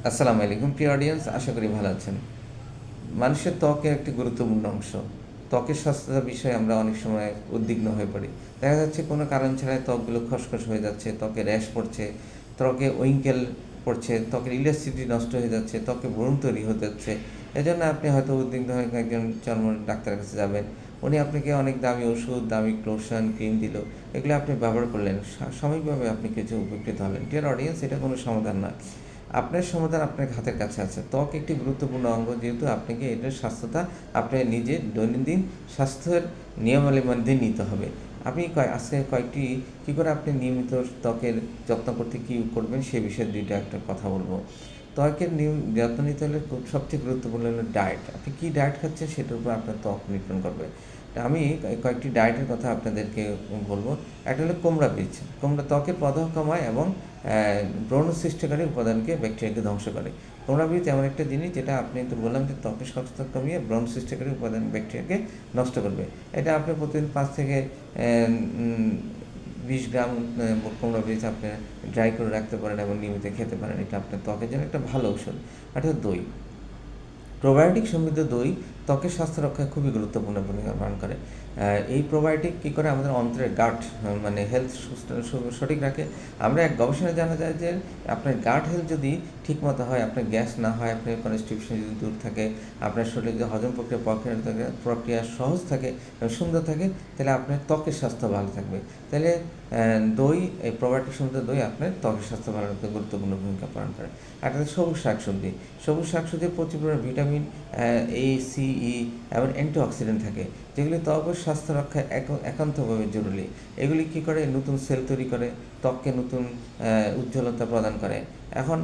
আসসালামু আলাইকুম প্রিয় অডিয়েন্স, আশা করি ভালো আছেন। মানুষের ত্বকের একটি গুরুত্বপূর্ণ অংশ। ত্বকের স্বাস্থ্যতার বিষয়ে আমরা অনেক সময় উদ্বিগ্ন হয়ে পড়ি। দেখা যাচ্ছে কোনো কারণ ছাড়াই ত্বকগুলো খসখস হয়ে যাচ্ছে, ত্বকে র্যাশ পড়ছে, ত্বকে উইঙ্কেল পড়ছে, ত্বকের ইলাস্টিসিটি নষ্ট হয়ে যাচ্ছে, ত্বকে ব্রণ তৈরি হতে যাচ্ছে। এজন্য আপনি হয়তো উদ্বিগ্ন হয়ে একজন চর্ম ডাক্তারের কাছে যাবেন। উনি আপনাকে অনেক দামি ওষুধ, দামি লোশন, ক্রিম দিল। এগুলো আপনি ব্যবহার করলেন। সাময়িকভাবে আপনি কিছু উপকৃত হলেন। ডিয়ার অডিয়েন্স, এটা কোনো সমাধান নয়। আপনার সমাধান আপনার হাতের কাছে আছে। ত্বক একটি গুরুত্বপূর্ণ অঙ্গ, যেহেতু আপনাকে এটার স্বাস্থ্যতা আপনার নিজের দৈনন্দিন স্বাস্থ্যের নিয়মাবলীর মধ্যে নিতে হবে। আপনি আজকে কয়েকটি কী করে আপনি নিয়মিত ত্বকের যত্ন করতে কী করবেন সে বিষয়ে একটা কথা বলবো। ত্বকের যত্ন নিতে হলে সবচেয়ে গুরুত্বপূর্ণ হলো ডায়েট। আপনি কী ডায়েট খাচ্ছেন সেটার উপর আপনার ত্বক নির্ভর করবে। আমি কয়েকটি ডায়েটের কথা আপনাদেরকে বলবো। একটা হলো কুমড়া বীজ। কুমড়া ত্বকের প্রদাহ কমায় এবং ব্রণ সৃষ্টিকারী উপাদানকে ব্যাকটেরিয়াকে ধ্বংস করে। কুমড়া বীজ এমন একটা জিনিস যেটা আপনি তো বললাম যে ত্বকের স্বাস্থ্য কমিয়ে ব্রণ সৃষ্টিকারী উপাদান ব্যাকটেরিয়াকে নষ্ট করবে। এটা আপনি প্রতিদিন 5 থেকে 20 গ্রাম কুমড়া বীজ আপনি ড্রাই করে রাখতে পারেন এবং নিয়মিত খেতে পারেন। এটা আপনার ত্বকের জন্য একটা ভালো ঔষধ। এটা দই। প্রোবায়োটিক সমৃদ্ধ দই ত্বকের স্বাস্থ্য রক্ষায় খুবই গুরুত্বপূর্ণ ভূমিকা পালন করে। এই প্রোবায়োটিক কী করে আমাদের অন্ত্রের গাট মানে হেলথ সঠিক রাখে। আমরা এক গবেষণায় জানা যায় যে আপনার গাট হেলথ যদি ঠিকমতো হয়, আপনার গ্যাস না হয়, আপনার কনস্টিপেশন যদি দূর থাকে, আপনার শরীরে যদি হজম প্রক্রিয়া সহজ থাকে এবং সুন্দর থাকে, তাহলে আপনার ত্বকের স্বাস্থ্য ভালো থাকবে। তাহলে দই, এই প্রোবায়োটিক সমৃদ্ধ দই আপনার ত্বকের স্বাস্থ্য ভালো রাখতে গুরুত্বপূর্ণ ভূমিকা পালন করে। একটা সবুজ শাকসবজি। সবুজ শাকসবজিতে প্রচুর পরিমাণে ভিটামিন এ, সি, ই এবং অ্যান্টিঅক্সিডেন্ট থাকে, যেগুলি ত্বকের স্বাস্থ্য রক্ষায় একান্তভাবে জরুরি। এগুলি কী করে? নতুন সেল তৈরি করে, ত্বককে নতুন উজ্জ্বলতা প্রদান করে। এখন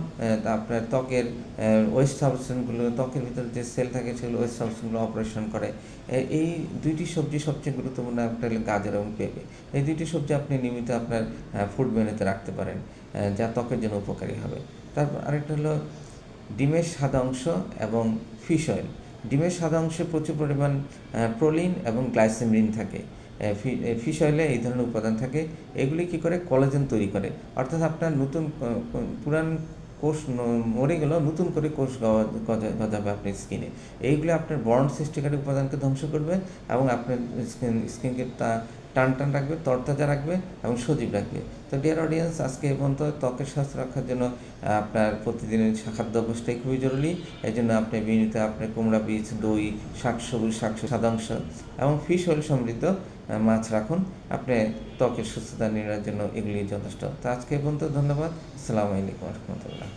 আপনার ত্বকের ওয়েস্ট সাবস্টেন্সগুলো, ত্বকের ভিতরে যে সেল থাকে সেগুলো ওয়েস্ট সাবস্টেন্সগুলো অপারেশন করে। এই দুইটি সবজি সবচেয়ে গুরুত্বপূর্ণ, একটা হলো গাজর এবং পেঁপে। এই দুইটি সবজি আপনি নিয়মিত আপনার ফুড মেনুতে রাখতে পারেন, যা ত্বকের জন্য উপকারী হবে। তারপর আরেকটা হলো ডিমের সাদা অংশ এবং ফিশ অয়েল। ডিমের সাদা অংশে প্রচুর পরিমাণ প্রোলিন এবং গ্লাইসেমিন থাকে। ফিশ অয়েলে এই ধরনের উপাদান থাকে। এগুলি কী করে? কোলাজেন তৈরি করে। অর্থাৎ আপনার নতুন পুরান কোষ মরে গেলেও নতুন করে কোষ গজাবে আপনার স্কিনে। এইগুলো আপনার ব্রণ সৃষ্টিকারী উপাদানকে ধ্বংস করবে এবং আপনার স্কিনকে টান টান রাখবে, তরতাজা রাখবে এবং সজীব রাখবে। তো ডিয়ার অডিয়েন্স, আজকে এই পর্যন্ত। ত্বকের স্বাস্থ্য রক্ষার জন্য আপনার প্রতিদিনের খাদ্য অভ্যাসটাই খুবই জরুরি। এই জন্য আপনি বিনীত আপনার কুমড়া বীজ, দই, সবুজ সাদাংশ এবং ফিশ অয়েল সমৃদ্ধ মাছ রাখুন। আপনি ত্বকের সুস্থতা নির্ণয়ের জন্য এগুলি যথেষ্ট। তো আজকে এই পর্যন্ত। ধন্যবাদ। আসসালামু আলাইকুম রহমতুল্লাহ।